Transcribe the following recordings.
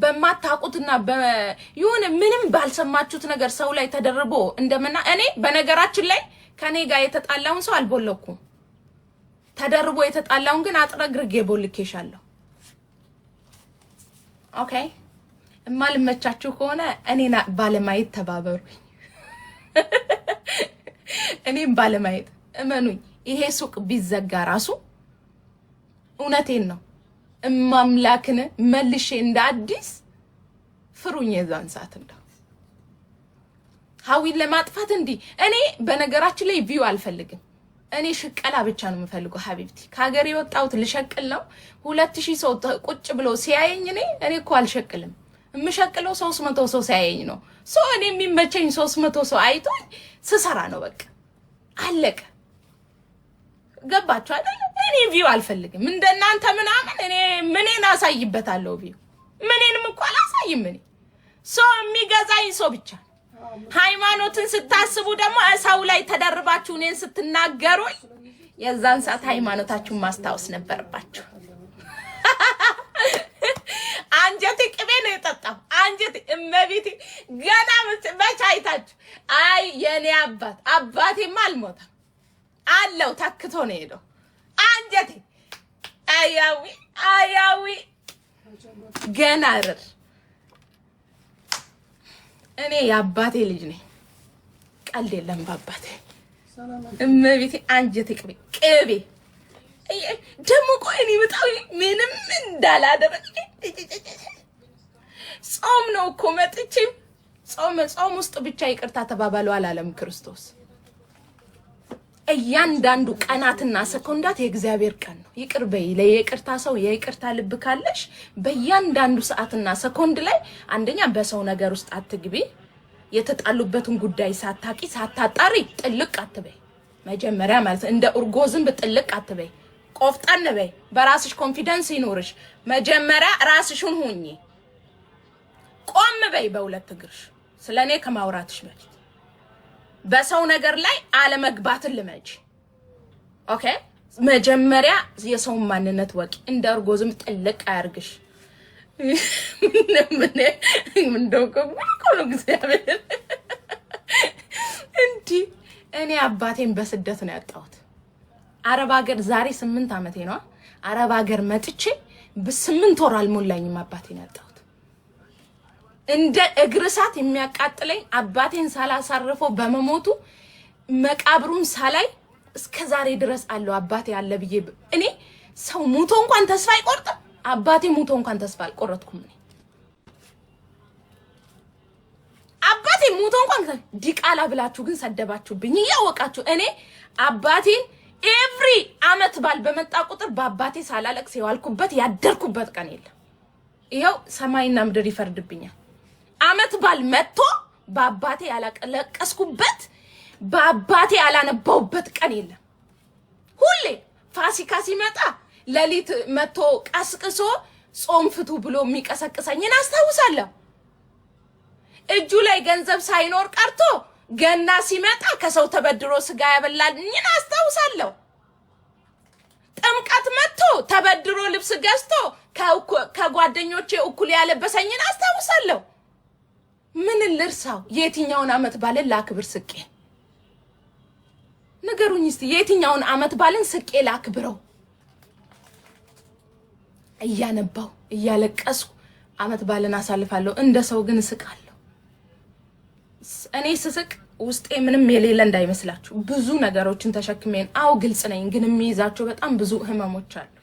በማታውቁትና ይሁን ምንም ባልሰማችሁት ነገር ሰው ላይ ተደርቦ እንደመና እኔ በነገራችን ላይ ከኔ ጋር የተጣላውን ሰው አልቦለኩም ተደርቦ የተጣላውን ግን አጥረግርጌ ቦልኬሻለሁ ኦኬ እማልመቻችሁ ከሆነ እኔና ባለማየት ተባበሩኝ እኔም ባለማየት እመኑኝ ይሄ ሱቅ ቢዘጋ ራሱ እውነቴን ነው እማምላክን መልሼ እንደ አዲስ ፍሩኝ የዛን ሰዓት እንደው ሀዊን ለማጥፋት እንዲ እኔ በነገራችን ላይ ቪው አልፈልግም እኔ ሽቀላ ብቻ ነው የምፈልገው ሀቢብቲ ከሀገር የወጣሁት ልሸቅል ነው 2000 ሰው ቁጭ ብሎ ሲያየኝ እኔ እኮ አልሸቅልም የምሸቅለው 300 ሰው ሲያየኝ ነው ሰው እኔ የሚመቸኝ 300 ሰው አይቶኝ ስሰራ ነው በቃ አለቀ ገባችሁ አይደል እኔ ቪው አልፈልግም እንደናንተ ምናምን እኔ ምኔን አሳይበታለሁ ቪው ምኔንም እኮ አላሳይም እኔ ሰው የሚገዛኝ ሰው ብቻ ሃይማኖትን ስታስቡ ደግሞ እሳው ላይ ተደርባችሁ እኔን ስትናገሩኝ የዛን ሰዓት ሃይማኖታችሁን ማስታወስ ነበርባችሁ አንጀቴ ቅቤ ነው የጠጣው አንጀቴ እመቤቴ ገና መቻይታችሁ አይ የኔ አባቴማ አልሞተም አለው ታክቶ ነው ሄደው አንጀቴ አያዊ ገና አይደል እኔ ያባቴ ልጅ ነኝ ቀልድ የለም ባባቴ እመቤቴ አንጀቴ ቅቤ ደሞ ቆይኒ መጣው ምንም እንዳላደረግ ጾም ነው እኮ መጥቼ ጾም ውስጥ ብቻ ይቅርታ ተባባሉ አላለም ክርስቶስ እያንዳንዱ ቀናትና ሰኮንዳት የእግዚአብሔር ቀን ነው ይቅር በይ ለይቅርታ ሰው የይቅርታ ልብ ካለሽ በእያንዳንዱ ሰዓትና ሰኮንድ ላይ አንደኛ በሰው ነገር ውስጥ አትግቢ የተጣሉበትን ጉዳይ ሳታቂ ሳታጣሪ ጥልቅ አትበይ መጀመሪያ ማለት እንደ ኡርጎዝም በጥልቅ አትበይ ቆፍጣን በይ በራስሽ ኮንፊደንስ ይኖርሽ መጀመሪያ ራስሽን ሁኚ ቆም በይ በሁለት እግርሽ ስለኔ ከማውራትሽ በፊት በሰው ነገር ላይ አለመግባትን ልመጂ ኦኬ መጀመሪያ የሰው ማንነት ወቂ እንደ ኡርጎዝም ጥልቅ አያርግሽ ምን እንደውቀው እግዚአብሔር እንዲ እኔ አባቴን በስደት ነው ያጣሁት አረብ ሀገር ዛሬ 8 አመቴ ነው አረብ ሀገር መጥቼ በ8 ወር አልሞላኝም አባቴን ያጣሁት እንደ እግርሳት የሚያቃጥለኝ አባቴን ሳላሳርፈው በመሞቱ መቃብሩን ሳላይ እስከ ዛሬ ድረስ አለው አባቴ ያለ ብዬ እኔ ሰው ሙቶ እንኳን ተስፋ አይቆርጥም አባቴ ሙቶ እንኳን ተስፋ አልቆረጥኩም እኔ አባቴ ሙቶ እንኳን ዲቃላ ብላችሁ ግን ሰደባችሁብኝ ያወቃችሁ እኔ አባቴን ኤቭሪ አመት ባል በመጣ ቁጥር በአባቴ ሳላለቅስ የዋልኩበት ያደርኩበት ቀን የለም ይሄው ሰማይና ምድር ይፈርድብኛል አመት ባል መጥቶ በአባቴ ያላቀለቀስኩበት በአባቴ ያላነባውበት ቀን የለም ሁሌ ፋሲካ ሲመጣ ለሊት መጥቶ ቀስቅሶ ጾም ፍቱ ብሎ የሚቀሰቅሰኝን አስታውሳለሁ እጁ ላይ ገንዘብ ሳይኖር ቀርቶ ገና ሲመጣ ከሰው ተበድሮ ስጋ ያበላልኝን አስታውሳለሁ ጥምቀት መጥቶ ተበድሮ ልብስ ገዝቶ ከጓደኞቼ እኩል ያለበሰኝን አስታውሳለሁ ምን ልርሳው የትኛውን አመት ባልን ላክብር ስቄ ንገሩኝ እስቲ የትኛውን አመት ባልን ስቄ ላክብረው እያነባው እያለቀስኩ አመት ባልን አሳልፋለሁ እንደ ሰው ግን ስቃለሁ እኔ ስስቅ ውስጤ ምንም የሌለ እንዳይመስላችሁ ብዙ ነገሮችን ተሸክሜን አው ግልጽ ነኝ ግን የሚይዛቸው በጣም ብዙ ህመሞች አሉ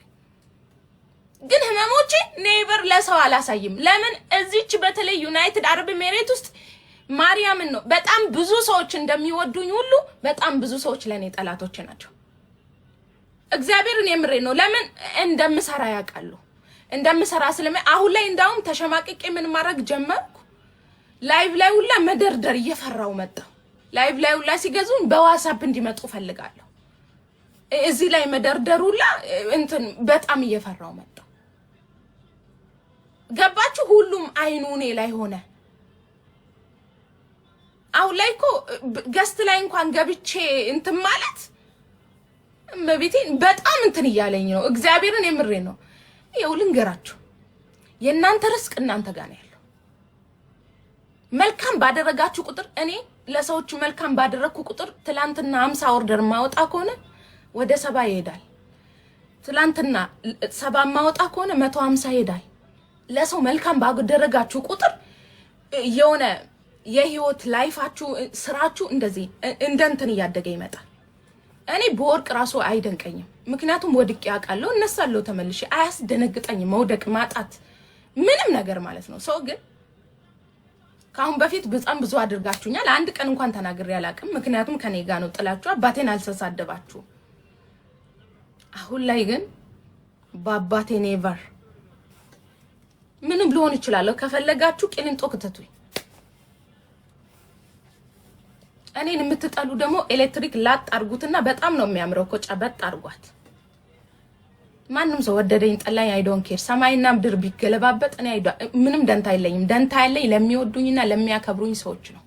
ግን ህመሞቼ ኔቨር ለሰው አላሳይም ለምን እዚች በተለይ ዩናይትድ አረብ ኤሚሬት ውስጥ ማርያምን ነው በጣም ብዙ ሰዎች እንደሚወዱኝ ሁሉ በጣም ብዙ ሰዎች ለኔ ጠላቶች ናቸው እግዚአብሔርን የምሬ ነው ለምን እንደምሰራ ያውቃሉ እንደምሰራ አሁን ላይ እንዳውም ተሸማቅቄ ምን ማድረግ ጀመርኩ ላይቭ ላይ ሁላ መደርደር እየፈራው መጣ ላይቭ ላይ ሁላ ሲገዙን በዋትስአፕ እንዲመጡ ፈልጋለሁ እዚህ ላይ መደርደር ሁላ እንትን በጣም እየፈራው መጣ ገባችሁ ሁሉም አይኑኔ ላይ ሆነ አሁን ላይ እኮ ገስት ላይ እንኳን ገብቼ እንትን ማለት በቤቴ በጣም እንትን እያለኝ ነው እግዚአብሔርን የምሬ ነው ይኸው ልንገራችሁ የእናንተ ርስቅ እናንተ ጋር ነው ያለው። መልካም ባደረጋችሁ ቁጥር እኔ ለሰዎች መልካም ባደረኩ ቁጥር ትላንትና 50 ኦርደር ማውጣ ከሆነ ወደ 70 ይሄዳል። ትላንትና 70 ማውጣ ከሆነ 150 ይሄዳል። ለሰው መልካም ባደረጋችሁ ቁጥር የሆነ የህይወት ላይፋችሁ ስራችሁ እንደዚህ እንደንትን እያደገ ይመጣል። እኔ በወርቅ ራሱ አይደንቀኝም፣ ምክንያቱም ወድቄ አውቃለሁ፣ እነሳለሁ ተመልሼ። አያስደነግጠኝም መውደቅ ማጣት ምንም ነገር ማለት ነው። ሰው ግን ካሁን በፊት በጣም ብዙ አድርጋችሁኛል። አንድ ቀን እንኳን ተናግሬ አላውቅም፣ ምክንያቱም ከኔ ጋር ነው ጥላችሁ። አባቴን አልተሳደባችሁ። አሁን ላይ ግን በአባቴ ኔቨር ምንም ሊሆን ይችላል። ከፈለጋችሁ ቂሊንጦ ከተቱኝ። እኔን የምትጠሉ ደግሞ ኤሌክትሪክ ላጥ አርጉትና በጣም ነው የሚያምረው እኮ ጨበጥ አርጓት። ማንም ሰው ወደደኝ ጠላኝ አይ ዶንት ኬር። ሰማይና ምድር ቢገለባበጥ እኔ ምንም ደንታ የለኝም። ደንታ ያለኝ ለሚወዱኝና ለሚያከብሩኝ ሰዎች ነው።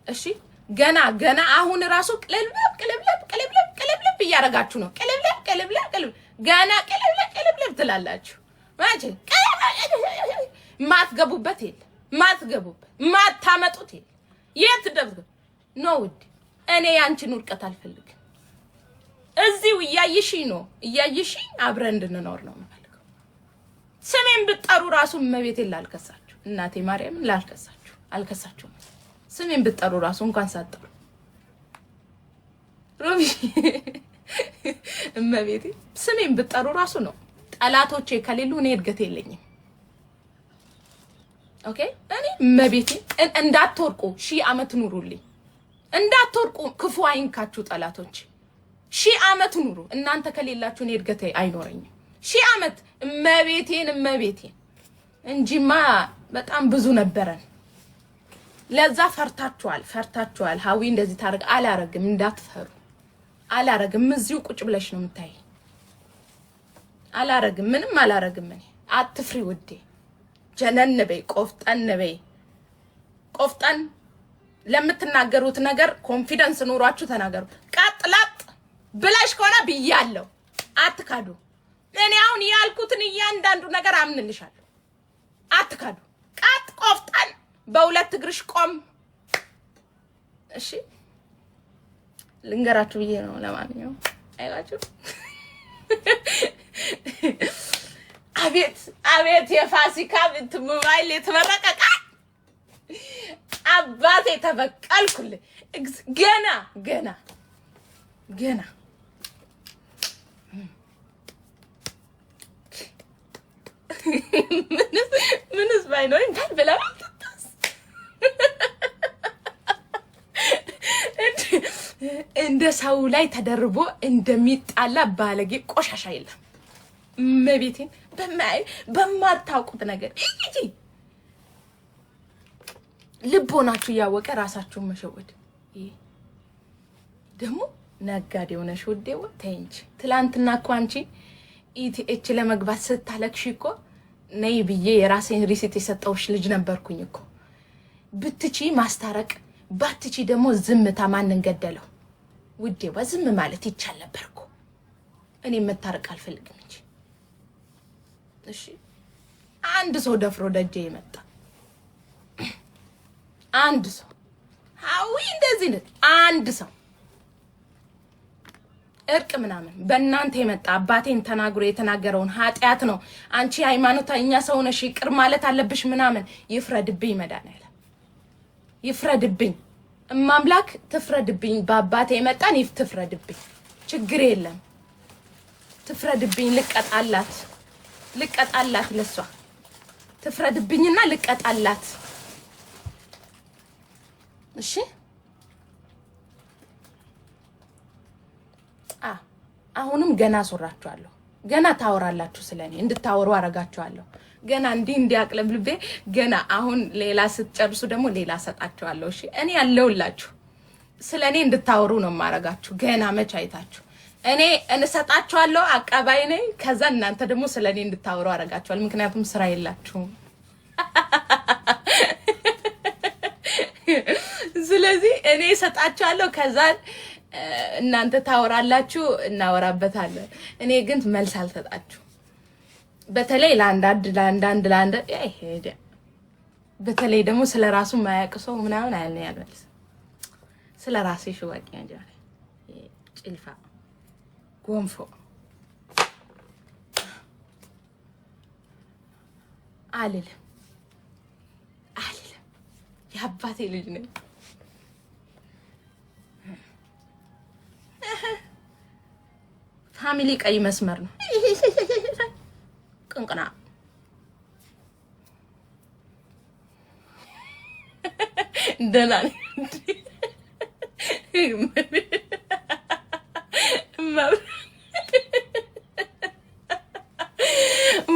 እሺ ገና አሁን ራሱ ቅልብልብ እያረጋችሁ ነው። ቅልብልብ ገና ቅልብልብ ትላላችሁ። ማጂ ማትገቡበት የለ ማታመጡት የለ። የት ደብገ ነው ውድ። እኔ ያንቺን ውድቀት አልፈልግም። እዚሁ እያይሽኝ አብረን እንድንኖር ነው የምፈልገው። ስሜን ብትጠሩ ራሱ እመቤቴን ላልከሳችሁ፣ እናቴ ማርያምን አልከሳችሁም። ስሜን ብትጠሩ ራሱ እንኳን ሳትጠሩ ሮቢ እመቤቴ ስሜን ብትጠሩ ራሱ ነው። ጠላቶቼ ከሌሉ እኔ እድገት የለኝም። ኦኬ እኔ እመቤቴ እንዳትወርቁ 1000 ዓመት ኑሩልኝ። እንዳትወርቁ ክፉ አይንካችሁ ጠላቶች። 1000 ዓመት ኑሩ። እናንተ ከሌላችሁ እኔ እድገት አይኖረኝም። 1000 ዓመት እመቤቴን እንጂማ በጣም ብዙ ነበረን። ለዛ ፈርታችኋል። ሀዊ እንደዚህ ታረግ አላረግም። እንዳትፈሩ አላረግም። እዚሁ ቁጭ ብለሽ ነው የምታይ። አላረግም፣ ምንም አላረግም። እኔ አትፍሪ ውዴ። ጀነን በይ፣ ቆፍጠን ለምትናገሩት ነገር ኮንፊደንስ ኑሯችሁ ተናገሩ። ቀጥላጥ ብለሽ ከሆነ ብያለሁ፣ አትካዱ። እኔ አሁን ያልኩትን እያንዳንዱ ነገር አምንልሻለሁ። አትካዱ። ቆፍጠን በሁለት እግርሽ ቆም። እሺ ልንገራችሁ ብዬ ነው። ለማንኛውም አይላችሁ አቤት የፋሲካ ብት ሞባይል የተመረቀቀ አባቴ ተበቀልኩልህ። ገና ምንስ ባይኖር እንታል ብላ እንደ ሰው ላይ ተደርቦ እንደሚጣላ ባለጌ ቆሻሻ የለም። መቤቴን በማታውቁት ነገር እጂ ልቦናችሁ ያወቀ ራሳችሁን መሸወድ። ደግሞ ነጋዴ ሆነሽ ውዴው ተንጂ። ትላንትና እኮ አንቺ ኢቲኤች ለመግባት ስታለክሽ እኮ ነይ ብዬ የራሴን ሪሲት የሰጠውሽ ልጅ ነበርኩኝ እኮ። ብትቺ ማስታረቅ ባትቺ ደግሞ ዝምታ ማንን ገደለው? ውዴው ዝም ማለት ይቻል ነበር እኮ። እኔ መታረቅ አልፈልግም እንጂ እሺ። አንድ ሰው ደፍሮ ደጄ ይመጣ አንድ ሰው አዊ እንደዚህ ነው። አንድ ሰው እርቅ ምናምን በእናንተ የመጣ አባቴን ተናግሮ የተናገረውን ኃጢያት ነው። አንቺ ሃይማኖተኛ ሰው ነሽ ይቅር ማለት አለብሽ ምናምን። ይፍረድብኝ መድኃኒዓለም ይፍረድብኝ። እማምላክ ትፍረድብኝ። በአባቴ የመጣን ትፍረድብኝ። ችግር የለም ትፍረድብኝ። ልቀጣላት ለሷ ትፍረድብኝና ልቀጣላት። እሺ አሁንም ገና አስወራችኋለሁ። ገና ታወራላችሁ ስለኔ እንድታወሩ አረጋችኋለሁ። ገና እንዲያቅለብልቤ ገና አሁን ሌላ ስትጨርሱ ደግሞ ሌላ ሰጣችኋለሁ። እሺ እኔ ያለውላችሁ ስለኔ እንድታወሩ ነው ማረጋችሁ። ገና መች አይታችሁ እኔ እንሰጣችኋለሁ አቀባይ ነኝ። ከዛ እናንተ ደግሞ ስለኔ እንድታወሩ አረጋችኋል። ምክንያቱም ስራ የላችሁም። ስለዚህ እኔ ሰጣችኋለሁ። ከዛ እናንተ ታወራላችሁ፣ እናወራበታለን። እኔ ግን መልስ አልሰጣችሁ። በተለይ ለአንድ ሄደ በተለይ ደግሞ ስለራሱ ማያውቅ ሰው ምናምን አይደል ያልመልስ ስለራሴ ሽዋቂ እንጂ ጭልፋ ጎንፎ አልልም የአባቴ ልጅ ነኝ። ፋሚሊ ቀይ መስመር ነው። ቅንቅና ደህና ነኝ።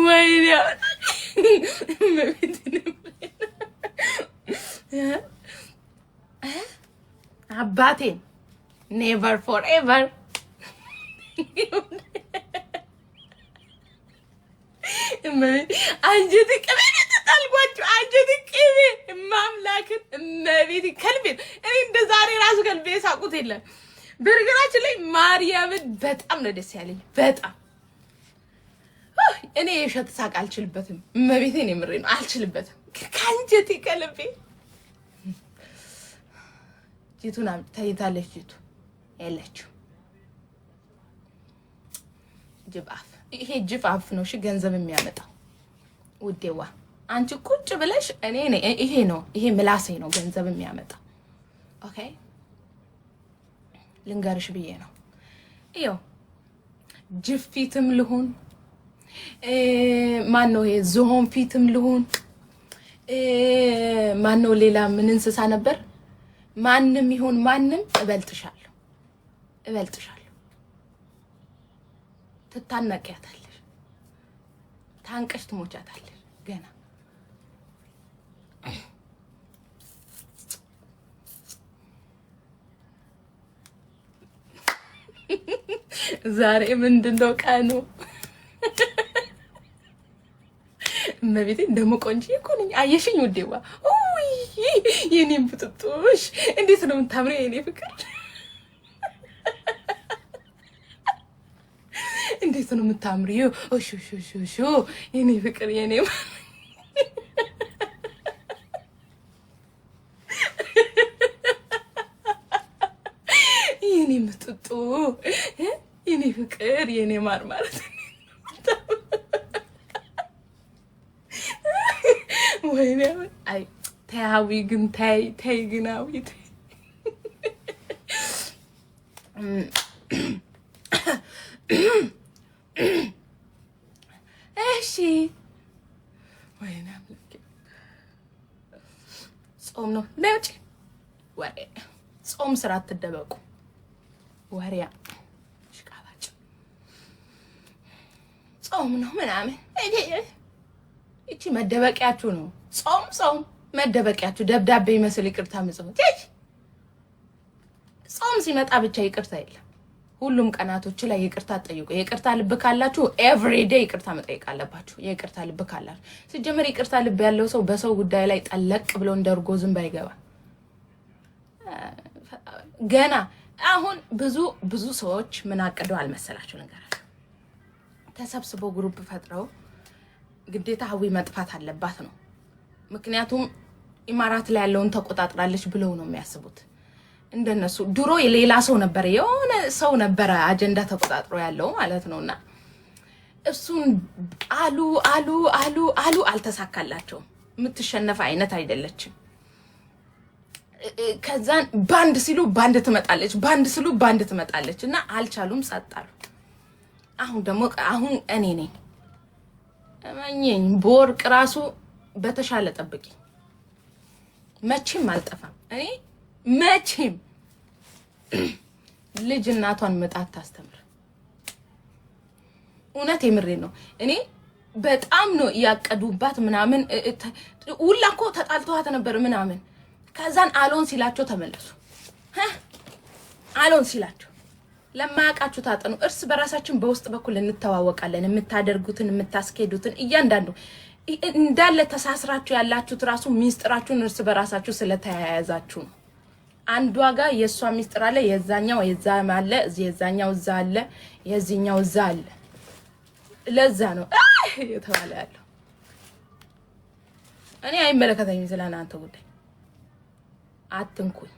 ወይኔ አባቴን ኔቨር ፎር ኤቨር አንጀት ቅቤ ተጣልኳችሁ። አንጀት ቅቤ ማምላክን እመቤት ከልቤ እኔ እንደ ዛሬ ራሱ ከልቤ ሳቁት የለም። በርገራችን ላይ ማርያምን በጣም ነው ደስ ያለኝ። በጣም እኔ የሸት ሳቅ አልችልበትም። እመቤቴን የምሬ ነው አልችልበትም። ከአንጀቴ ከልቤ ጂቱና ታይታለች። ጂቱ ያለችው ጅባፍ ይሄ ጅባፍ ነው። እሺ ገንዘብ የሚያመጣው ውዴዋ አንቺ ቁጭ ብለሽ እኔ ይሄ ምላሴ ነው ገንዘብ የሚያመጣው። ኦኬ ልንገርሽ ብዬ ነው። ይኸው ጅፊትም ልሁን ማነው ይሄ ዝሆን ፊትም ልሁን ማነው ሌላ ምን እንስሳ ነበር? ማንም ይሁን ማንም እበልጥሻለሁ። ትታነቂያታለሽ፣ ታንቀሽ ትሞቻታለሽ ገና። ዛሬ ምንድነው ቀኑ? እመቤቴ ደሞ ቆንጆ እኮ ነኝ። አየሽኝ ውዴዋ? ኡይ የኔም ፍጥጦሽ እንዴት ነው የምታምረው የኔ ፍቅር? እንዴት ነው የምታምሪው? ኦሾሾሾሾ የኔ ፍቅር የኔ የኔ ምጥጡ የኔ ፍቅር የኔ ማር ማለት ወይኔ አይ ታያዊ ግን ታይ ግናዊ እሺ ወይኔ አምላኬ ጾም ነው ለውጭ ወሬ ጾም ስራ አትደበቁ ወሬያ ሽቃባጭ ጾም ነው ምናምን እቺ መደበቂያችሁ ነው። ጾም መደበቂያችሁ ደብዳቤ ይመስል ይቅርታ ምጽፉት። ጾም ሲመጣ ብቻ ይቅርታ የለም። ሁሉም ቀናቶች ላይ ይቅርታ ጠይቁ። ይቅርታ ልብ ካላችሁ ኤቭሪ ዴይ ይቅርታ መጠየቅ አለባችሁ። ይቅርታ ልብ ካላችሁ ሲጀመር ይቅርታ ልብ ያለው ሰው በሰው ጉዳይ ላይ ጠለቅ ብሎ እንደርጎ ዝም ባይገባ ገና አሁን ብዙ ሰዎች ምን አቅደው አልመሰላችሁ ነገራችሁ ተሰብስበው ግሩፕ ፈጥረው ግዴታ ሀዊ መጥፋት አለባት ነው። ምክንያቱም ኢማራት ላይ ያለውን ተቆጣጥራለች ብለው ነው የሚያስቡት። እንደነሱ ድሮ የሌላ ሰው ነበር የሆነ ሰው ነበር አጀንዳ ተቆጣጥሮ ያለው ማለት ነውና እሱን አሉ አልተሳካላቸውም። የምትሸነፍ አይነት አይደለችም። ከዛን ባንድ ሲሉ ባንድ ትመጣለች፣ ባንድ ሲሉ ባንድ ትመጣለች እና አልቻሉም፣ ጸጣሉ። አሁን እኔ ነኝ እመኚኝ። በወርቅ ራሱ በተሻለ ጠብቂ። መቼም አልጠፋም። እኔ መቼም ልጅ እናቷን መጣት ታስተምር። እውነት የምሬ ነው። እኔ በጣም ነው ያቀዱባት ምናምን ሁላ እኮ ተጣልተዋት ነበር ምናምን። ከዛን አሎን ሲላቸው ተመለሱ። አሎን ሲላቸው ለማያውቃችሁ ታጠኑ። እርስ በራሳችን በውስጥ በኩል እንተዋወቃለን። የምታደርጉትን የምታስኬዱትን እያንዳንዱ እንዳለ ተሳስራችሁ ያላችሁት ራሱ ሚስጥራችሁን እርስ በራሳችሁ ስለተያያዛችሁ ነው። አንዷ ጋር የሷ ሚስጥር አለ፣ የዛኛው የዛ አለ፣ የዛኛው እዛ አለ፣ የዚህኛው እዛ አለ። ለዛ ነው የተባለ ያለው። እኔ አይመለከተኝም ስለናንተ ጉዳይ አትንኩኝ።